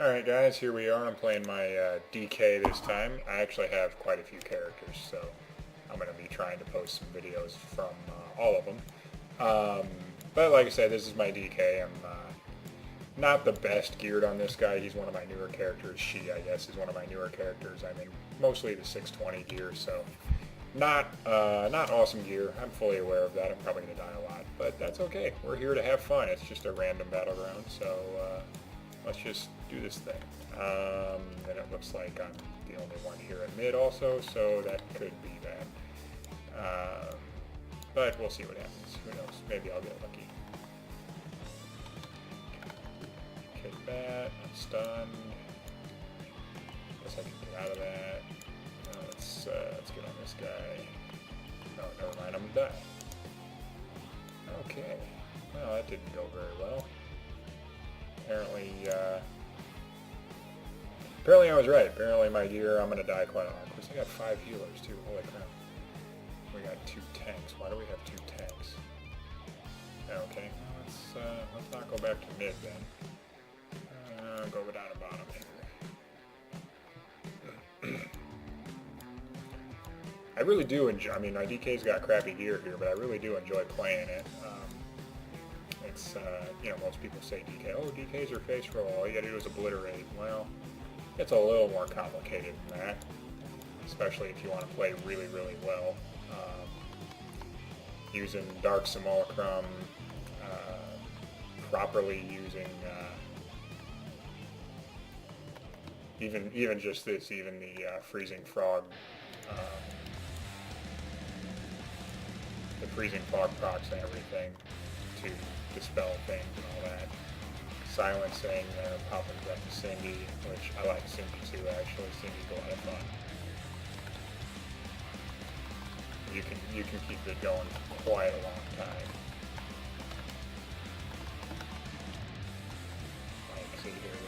Alright guys, here we are. I'm playing my DK this time. I actually have quite a few characters, so I'm going to be trying to post some videos from all of them. But like I said, this is my DK. I'm not the best geared on this guy. He's one of my newer characters. She, I guess, is one of my newer characters. I'm in mostly the 620 gear, so not awesome gear. I'm fully aware of that. I'm probably going to die a lot, but that's okay. We're here to have fun. It's just a random battleground, so let's just do this thing. And it looks like I'm the only one here in mid also, so that could be bad. But we'll see what happens. Who knows? Maybe I'll get lucky. Kick that. I'm stunned. Guess I can get out of that. Let's get on this guy. Oh, never mind. I'm gonna die. Okay. Well, that didn't go very well. Apparently I was right. Apparently my gear, I'm going to die quite a lot. Of course, I got 5 healers too. Holy crap. We got 2 tanks. Why do we have 2 tanks? Okay, let's not go back to mid then. Go down to bottom here. I really do enjoy, I mean, my DK's got crappy gear here, but I really do enjoy playing it. It's, you know, most people say DK, oh, DKs are face roll, all you gotta do is obliterate. Well, it's a little more complicated than that, especially if you want to play really, really well. Using Dark Simulacrum, properly using, even just this, even the Freezing Frog, the Freezing Frog procs and everything to dispel things and all that. Silencing, popping back to Cindy, which I like Cindy too, actually. Cindy's a lot of fun. You can keep it going for quite a long time. Like, see here,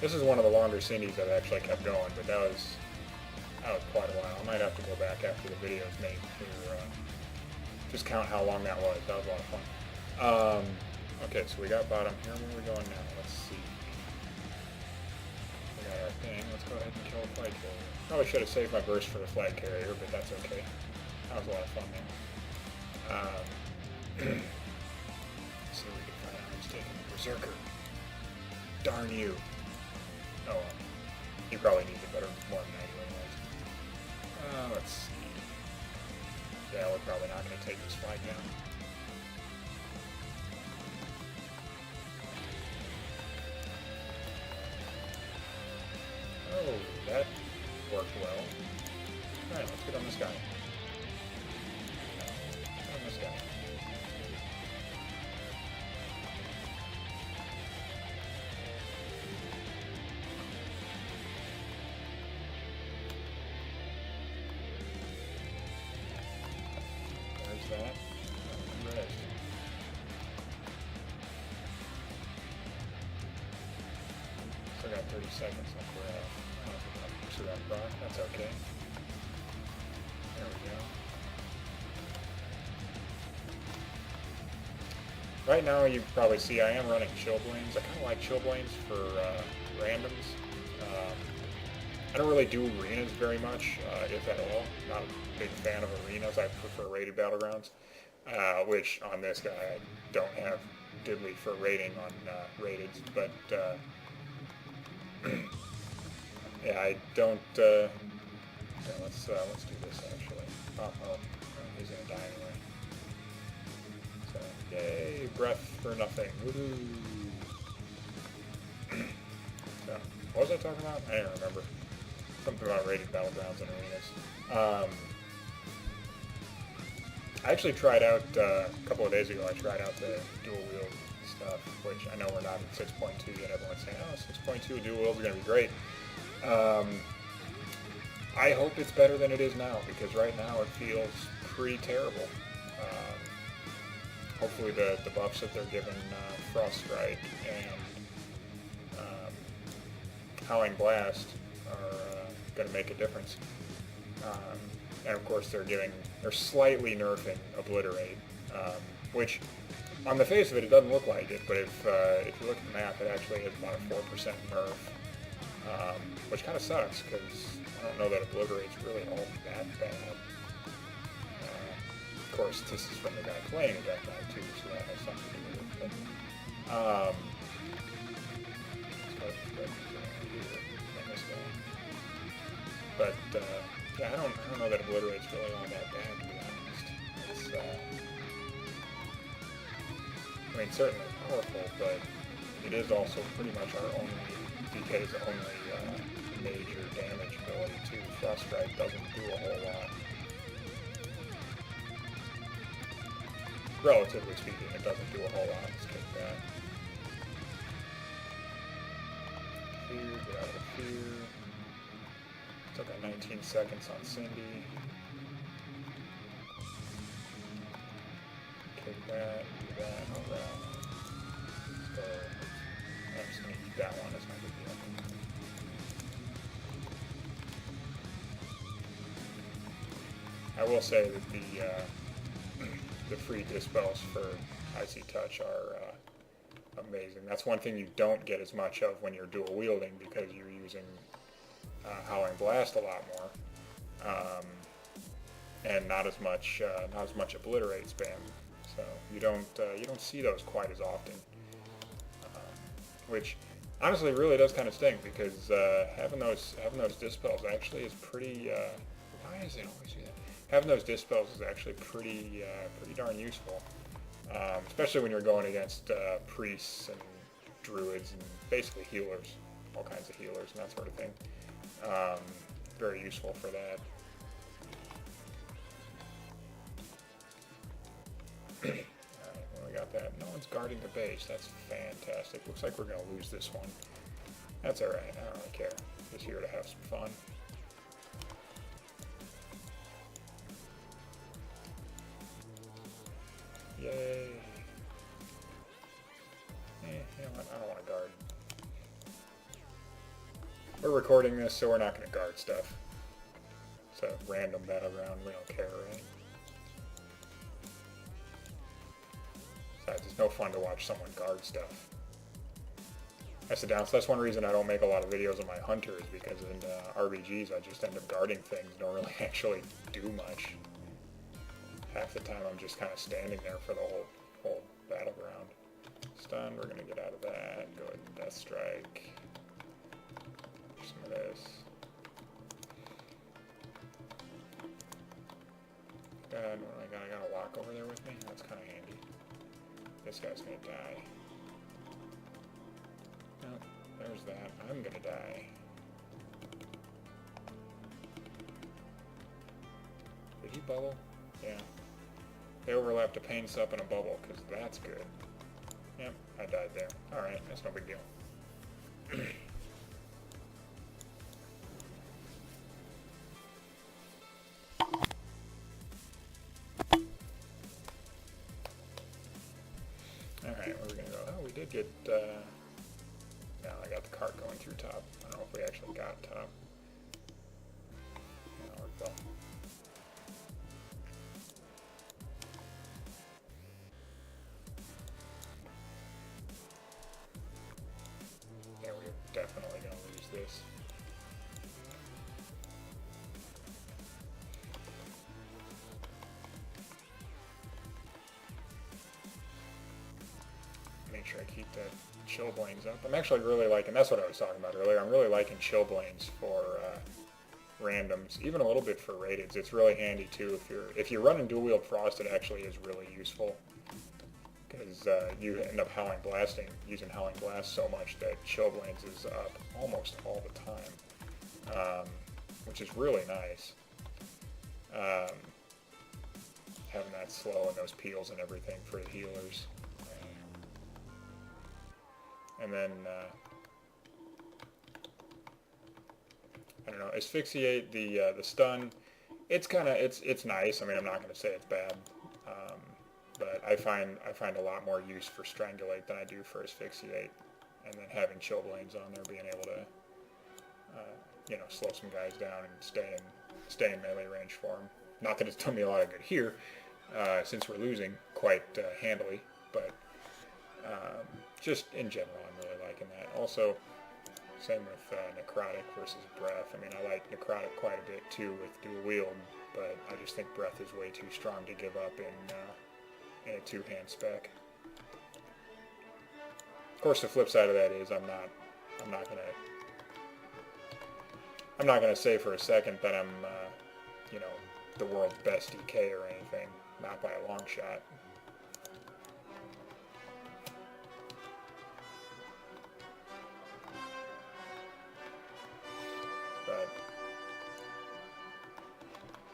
this is one of the longer Cindy's I've actually kept going, but that was quite a while. I might have to go back after the video's made to just count how long that was. That was a lot of fun. Okay, so we got bottom here. Where are we going now? Let's see. We got our thing. Let's go ahead and kill a flag carrier. Probably should have saved my burst for the flag carrier, but that's okay. That was a lot of fun there. See if we can find out who's taking the Berserker. Darn you. Oh well. He probably needs it better, more than that anyways. Let's see. Yeah, we're probably not going to take this flag down. Oh, that worked well. Alright, let's get on this guy. Get on this guy. There's that. Red. Still got 30 seconds on grab. So that proc, that's okay. There we go. Right now you probably see I am running Chillblains. I kind of like Chillblains for randoms. I don't really do arenas very much, if at all. Not a big fan of arenas. I prefer rated battlegrounds, which on this guy I don't have diddly for rating on rateds, but yeah, I don't. Yeah, let's do this actually. Oh, he's gonna die anyway. So, yay, breath for nothing. Woohoo! So, what was I talking about? I don't remember. Something about rated battlegrounds and arenas. I actually tried out a couple of days ago. I tried out the dual wield stuff, which I know we're not in 6.2 yet. Everyone's saying, "Oh, 6.2 dual wields are gonna be great." I hope it's better than it is now, because right now it feels pretty terrible. Hopefully the buffs that they're giving Froststrike and Howling Blast are going to make a difference. And of course they're slightly nerfing Obliterate, which On the face of it, it doesn't look like it, but if you look at the map, it actually has about a 4% nerf, which kind of sucks because I don't know that Obliterate's really all that bad. Of course, this is from the guy playing a Death Knight too, so that has something to do with it. But yeah, I don't know that Obliterate's really all that bad, to be honest. It's I mean, certainly powerful, but it is also pretty much our only DK's only major damage ability too. Frost Strike doesn't do a whole lot. Relatively speaking, it doesn't do a whole lot. Let's take that. Fear, get out of the fear. Took a 19 seconds on Cindy. Take that, do that, alright. So, I'm just going to eat that one, that's not a big deal. I will say that the free dispels for Icy Touch are amazing. That's one thing you don't get as much of when you're dual wielding because you're using Howling Blast a lot more, and not as much Obliterate spam. So you don't see those quite as often, which honestly really does kind of stink because having those dispels actually is pretty. Why is it always do that? Having those dispels is actually pretty darn useful, especially when you're going against priests and druids and basically healers, all kinds of healers and that sort of thing. Very useful for that. Alright, well, we got that. No one's guarding the base. That's fantastic. Looks like we're going to lose this one. That's alright. I don't really care. Just here to have some fun. Yay. You know what? I don't want to guard. We're recording this, so we're not going to guard stuff. It's a random battleground. We don't care, right? Besides, it's no fun to watch someone guard stuff. That's the downside. That's one reason I don't make a lot of videos of my hunters, because in RBGs I just end up guarding things and don't really actually do much. Half the time I'm just kind of standing there for the whole battleground. Stun, we're going to get out of that. Go ahead and Death Strike. Some of this. God, I got a lock over there with me? That's kind of handy. This guy's going to die. No, there's that. I'm going to die. Did he bubble? Yeah. They overlapped a pain sup and a bubble, because that's good. Yep, I died there. Alright, that's no big deal. Alright, where are we going to go? Oh, we did get... Now I got the cart going through top. I don't know if we actually got top. Yeah, we go. Definitely going to lose this. Make sure I keep the Chillblains up. I'm actually really liking, that's what I was talking about earlier, I'm really liking Chillblains for randoms, even a little bit for rated. It's really handy too if you're running dual wield Frost. It actually is really useful. Because you end up using Howling Blast so much that Chillblains is up almost all the time, which is really nice. Having that slow and those peels and everything for the healers. And then, I don't know, Asphyxiate, the stun, it's nice. I mean, I'm not going to say it's bad. But I find a lot more use for Strangulate than I do for Asphyxiate, and then having Chillblains on there, being able to, slow some guys down and stay in melee range for them. Not that it's done me a lot of good here, since we're losing quite handily, but just in general, I'm really liking that. Also, same with necrotic versus breath. I mean, I like necrotic quite a bit too with dual wield, but I just think breath is way too strong to give up in a two-hand spec. Of course, the flip side of that is I'm not gonna say for a second that I'm you know, the world's best DK or anything, not by a long shot. But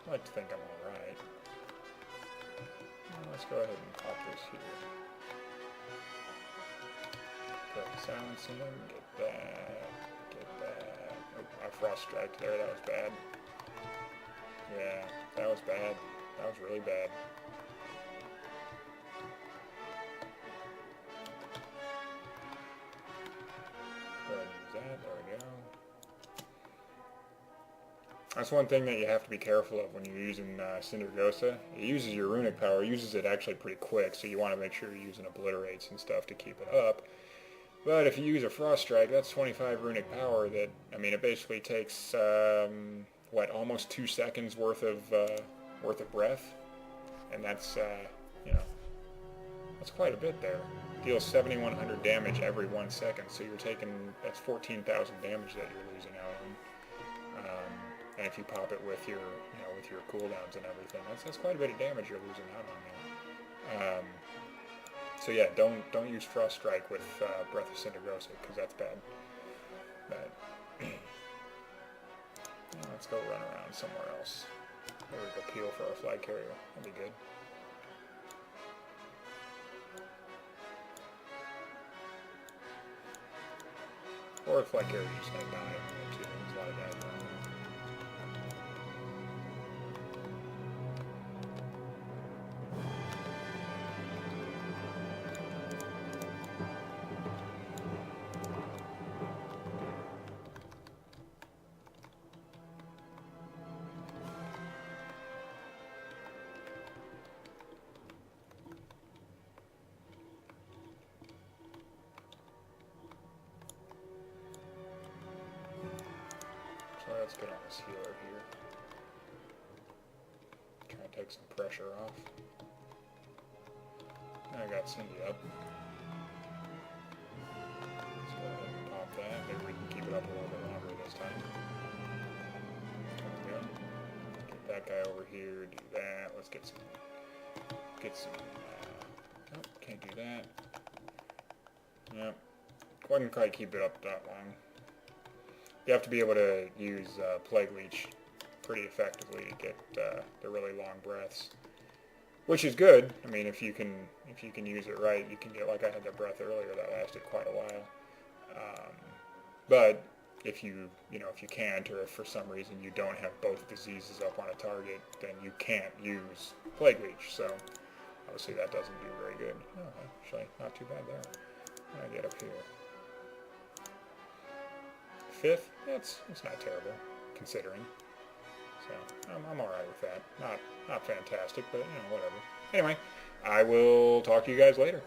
I like to think I'm alright. Let's go ahead and pop this here. Go silencing, get that. Oh, I frost strike there, that was bad. Yeah, that was bad. That was really bad. Go ahead and use that, there we go. That's one thing that you have to be careful of when you're using Cindergosa. It uses your runic power, it uses it actually pretty quick, so you want to make sure you're using obliterates and stuff to keep it up. But if you use a frost strike, that's 25 runic power that, I mean, it basically takes, what, almost 2 seconds worth of breath? And that's, you know, that's quite a bit there. Deals 7,100 damage every 1 second, so you're taking, that's 14,000 damage that you're losing out on. And if you pop it with your, you know, with your cooldowns and everything, that's quite a bit of damage you're losing out on there. So yeah, don't use Frost Strike with Breath of Cindergosa, because that's bad. But let's go run around somewhere else. There we go, peel for our flag carrier. That'd be good. Or if flag carrier just gonna die, too. There's a lot of guys around. So let's get on this healer here. Try and take some pressure off. I got Cindy up. Let's go ahead and pop that. Maybe we can keep it up a little bit longer this time. There we go. Get that guy over here, do that. Let's get some, nope, can't do that. Yep. Couldn't quite keep it up that long. You have to be able to use Plague Leech pretty effectively to get the really long breaths, which is good. I mean, if you can use it right, you can get, like I had that breath earlier that lasted quite a while. But if you can't, or if for some reason you don't have both diseases up on a target, then you can't use Plague Leech. So obviously that doesn't do very good. Oh, actually, not too bad there. I get up here. 5th, it's not terrible, considering. So I'm all right with that. Not fantastic, but you know, whatever. Anyway, I will talk to you guys later.